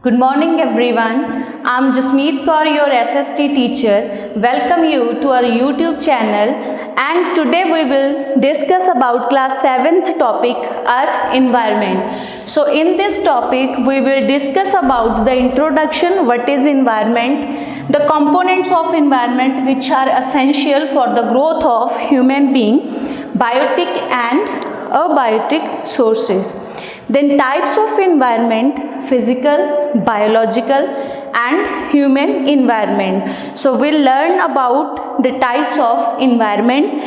Good morning everyone. I am Jasmeet Kaur, your SST teacher. Welcome you to our YouTube channel, and today we will discuss about class 7th topic, our environment. So in this topic we will discuss about the introduction, what is environment, the components of environment which are essential for the growth of human being, biotic and abiotic sources. Then types of environment: physical, biological and human environment. So we'll learn about the types of environment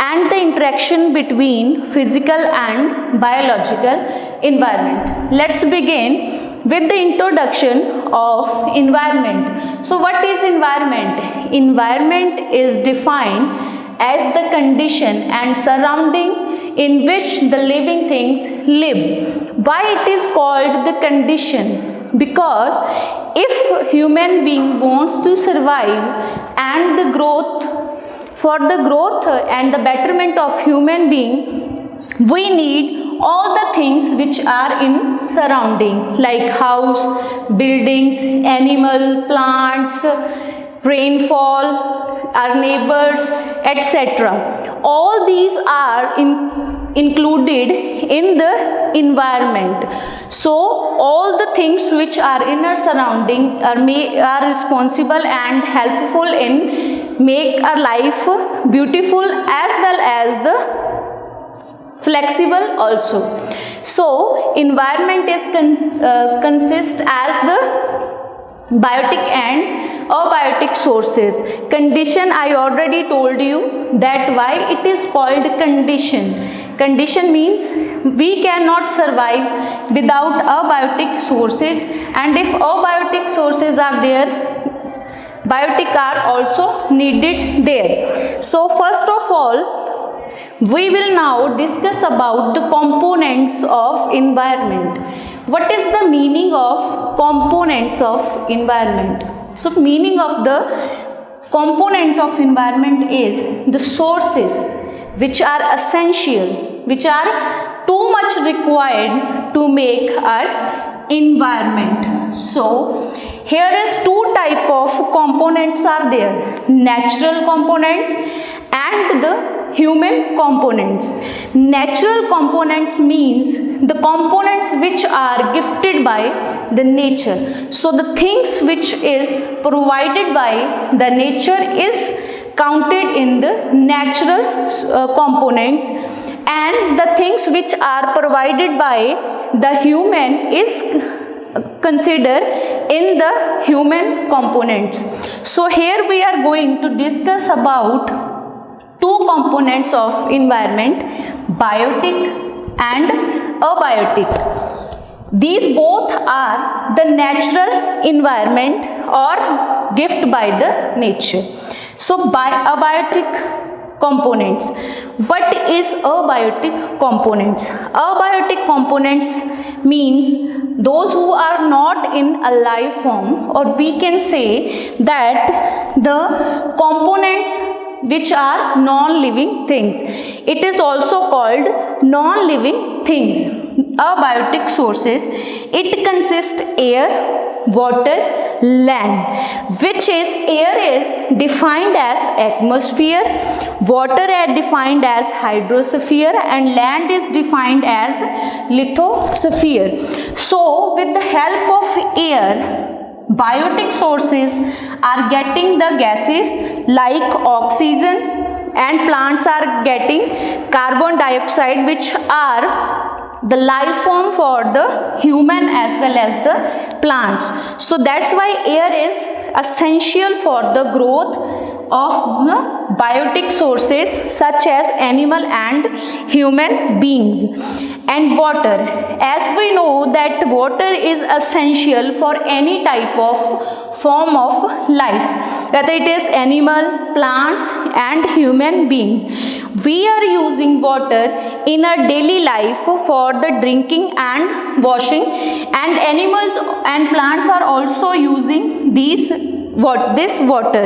and the interaction between physical and biological environment. Let's begin with the introduction of environment. So what is environment? Environment is defined as the condition and surrounding in which the living things lives. Why it is called the condition? Because if human being wants to survive and the growth, for the growth and the betterment of human being, we need all the things which are in surrounding, like house, buildings, animal, plants, rainfall, our neighbors, etc. All these are included in the environment. So all the things which are in our surrounding are responsible and helpful in make our life beautiful as well as the flexible also. So environment is consist as the biotic and abiotic sources. Condition, I already told you that why it is called condition. Condition means we cannot survive without abiotic sources, and if abiotic sources are there, biotic are also needed there. So first of all, we will now discuss about the components of environment. What is the meaning of components of environment? So meaning of the component of environment is the sources which are essential, which are too much required to make our environment. So here is two type of components are there: natural components and the human components. Natural components means the components which are gifted by the nature. So the things which is provided by the nature is counted in the natural components, and the things which are provided by the human is considered in the human components. So here we are going to discuss about two components of environment, biotic and abiotic. These both are the natural environment or gift by the nature. So by abiotic components, what is abiotic components? Abiotic components means those who are not in a live form, or we can say that the components which are non-living things. It is also called non-living things. Abiotic sources, it consists air, water, land, which is air is defined as atmosphere, water is defined as hydrosphere, and land is defined as lithosphere. So with the help of air, biotic sources are getting the gases like oxygen, and plants are getting carbon dioxide, which are the life form for the human as well as the plants. So that's why air is essential for the growth of the biotic sources such as animal and human beings. And water, as we know that water is essential for any type of form of life, whether it is animal, plants and human beings. We are using water in our daily life for the drinking and washing, and animals and plants are also using this water.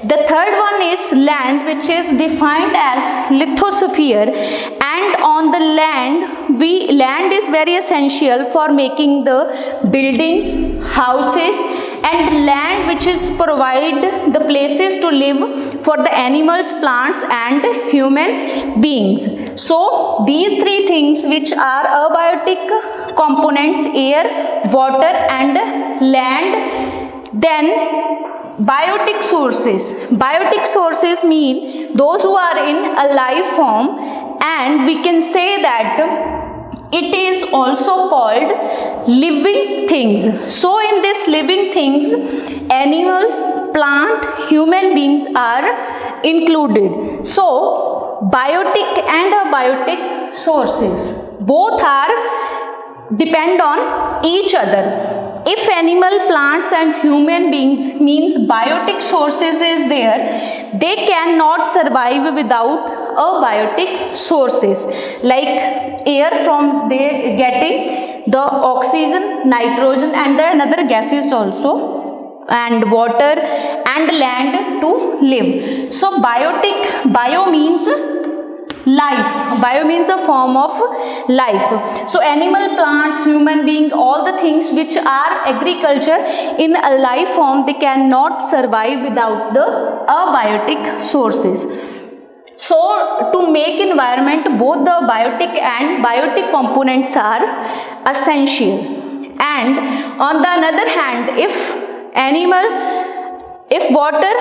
The third one is land, which is defined as lithosphere, and on the land is very essential for making the buildings, houses, and land which is provide the places to live for the animals, plants, and human beings. So these three things which are abiotic components, air, water, and land. Then biotic sources. Biotic sources mean those who are in a live form, and we can say that it is also called living things. So in this living things, animal, plant, human beings are included. So biotic and abiotic sources both are depend on each other. If animal, plants, and human beings means biotic sources is there, they cannot survive without abiotic sources, like air from they getting the oxygen, nitrogen, and the another gases also, and water and land to live. So biotic, bio means life. Bio means a form of life. So animal, plants, human being, all the things which are agriculture in a life form, they cannot survive without the abiotic sources. So to make environment, both the biotic and biotic components are essential. And on the other hand, if water,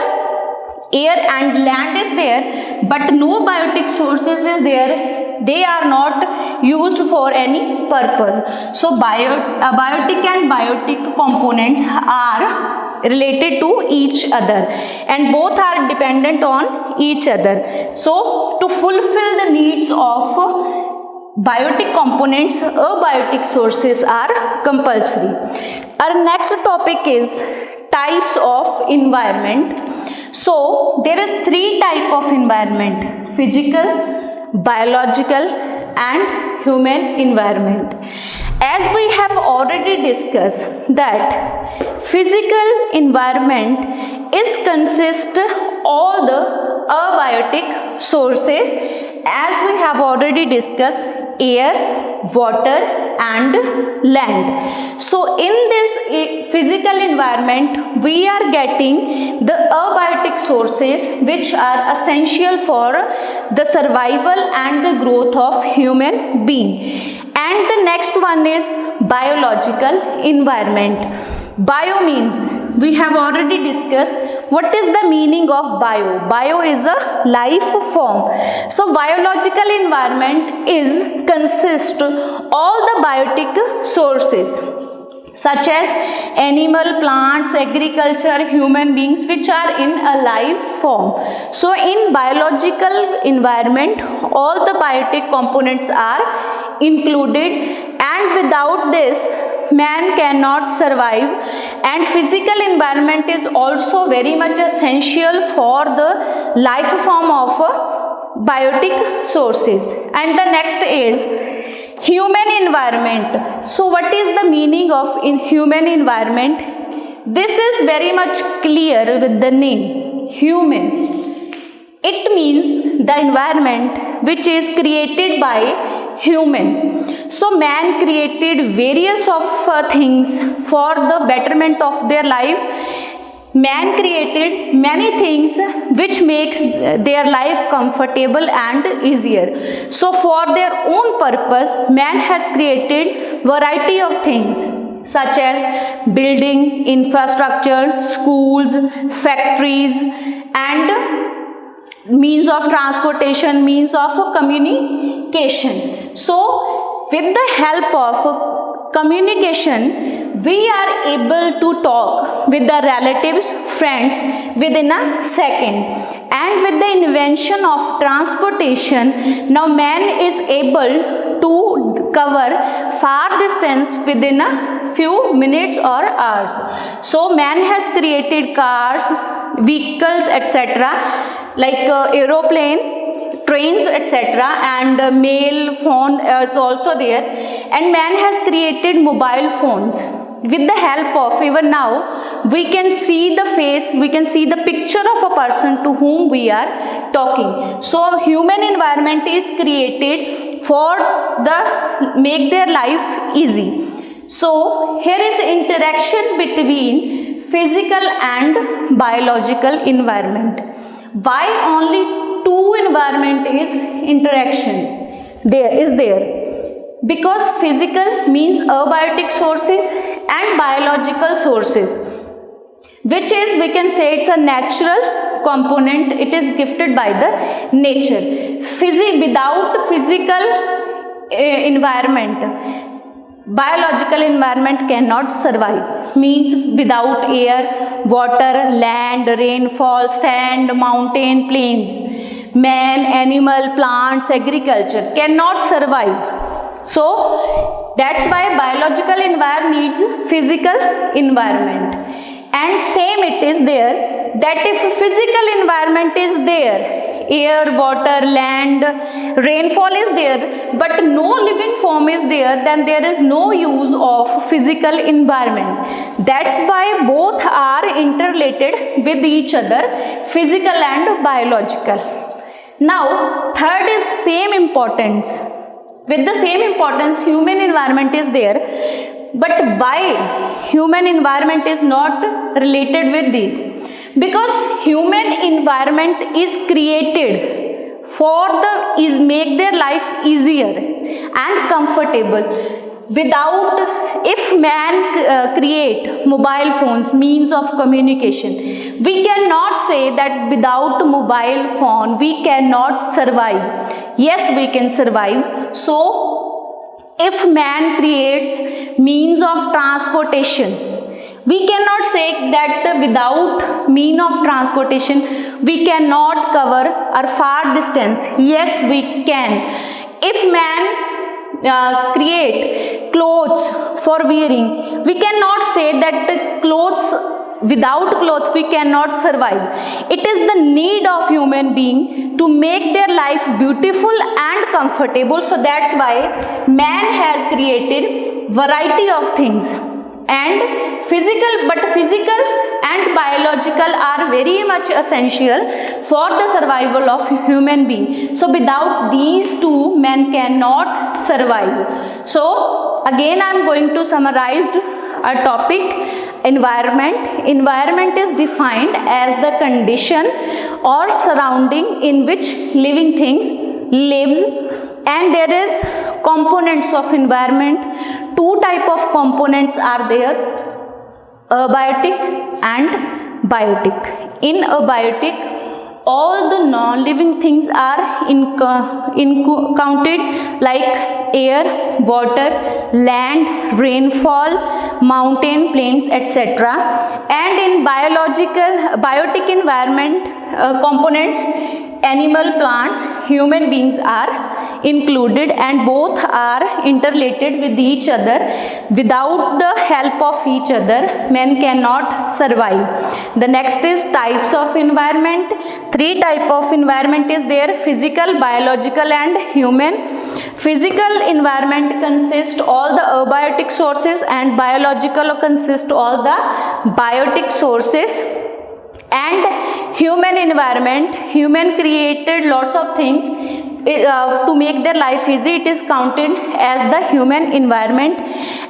air, and land is there, but no biotic sources is there, they are not used for any purpose. So abiotic and biotic components are related to each other, and both are dependent on each other. So to fulfill the needs of biotic components, abiotic sources are compulsory. Our next topic is types of environment. So there is three types of environment: physical, biological, and human environment. As we have already discussed that physical environment is consist all the abiotic sources, as we have already discussed, air, water, and land. So in this physical environment, we are getting the abiotic sources which are essential for the survival and the growth of human being. And the next one is biological environment. Bio means, we have already discussed what is the meaning of bio. Bio is a life form. So biological environment is consist all the biotic sources such as animal, plants, agriculture, human beings which are in a live form. So in biological environment, all the biotic components are included, and without this man cannot survive. And physical environment is also very much essential for the life form of biotic sources. And the next is human environment. So what is the meaning of in human environment? This is very much clear with the name human. It means the environment which is created by human. So man created various of things for the betterment of their life. Man created many things which makes their life comfortable and easier. So for their own purpose, man has created variety of things such as building, infrastructure, schools, factories, and means of transportation, means of communication. So with the help of communication, we are able to talk with the relatives, friends within a second. And with the invention of transportation, now man is able to cover far distance within a few minutes or hours. So man has created cars, vehicles, etc., like aeroplane, trains, etc., and mail, phone is also there. And man has created mobile phones. With the help of, even now, we can see the face, we can see the picture of a person to whom we are talking. So human environment is created for make their life easy. So here is interaction between physical and biological environment. Why only two environment is interaction there? Because physical means abiotic sources and biological sources, which is, we can say, it's a natural component, it is gifted by the nature. Without physical environment, biological environment cannot survive. Means without air, water, land, rainfall, sand, mountain, plains, man, animal, plants, agriculture cannot survive. So that's why biological environment needs physical environment. And same it is there, that if physical environment is there, air, water, land, rainfall is there, but no living form is there, then there is no use of physical environment. That's why both are interrelated with each other, physical and biological. Now third is same importance. With the same importance, human environment is there, but why human environment is not related with this? Because human environment is created make their life easier and comfortable. If man create mobile phones, means of communication, we cannot say that without mobile phone we cannot survive. Yes, we can survive. So if man creates means of transportation, we cannot say that without mean of transportation we cannot cover a far distance. Yes, we can. If man create clothes for wearing, we cannot say that without clothes we cannot survive. It is the need of human being to make their life beautiful and comfortable. So that's why man has created variety of things. And physical and biological are very much essential for the survival of human being. So without these two, man cannot survive. So again I am going to summarize a topic, environment. Environment is defined as the condition or surrounding in which living things lives, and there is components of environment. Two type of components are there, abiotic and biotic. In abiotic, all the non-living things are counted, like air, water, land, rainfall, mountain, plains, etc. And in biotic environment components, animal, plants, human beings are included, and both are interrelated with each other. Without the help of each other, man cannot survive. The next is types of environment. Three type of environment is there: physical, biological and human. Physical environment consists all the abiotic sources, and biological consists all the biotic sources. And human environment, human created lots of things to make their life easy. It is counted as the human environment.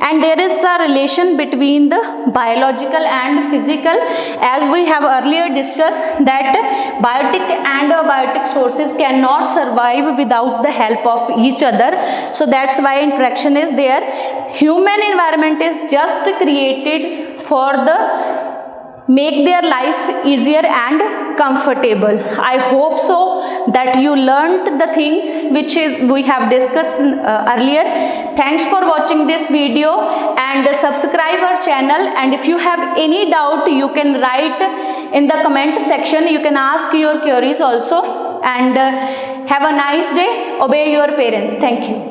And there is a relation between the biological and physical, as we have earlier discussed that biotic and abiotic sources cannot survive without the help of each other. So that's why interaction is there. Human environment is just created for the make their life easier and comfortable. I hope so that you learnt the things which we have discussed earlier. Thanks for watching this video, and subscribe our channel. And if you have any doubt, you can write in the comment section. You can ask your queries also. And have a nice day. Obey your parents. Thank you.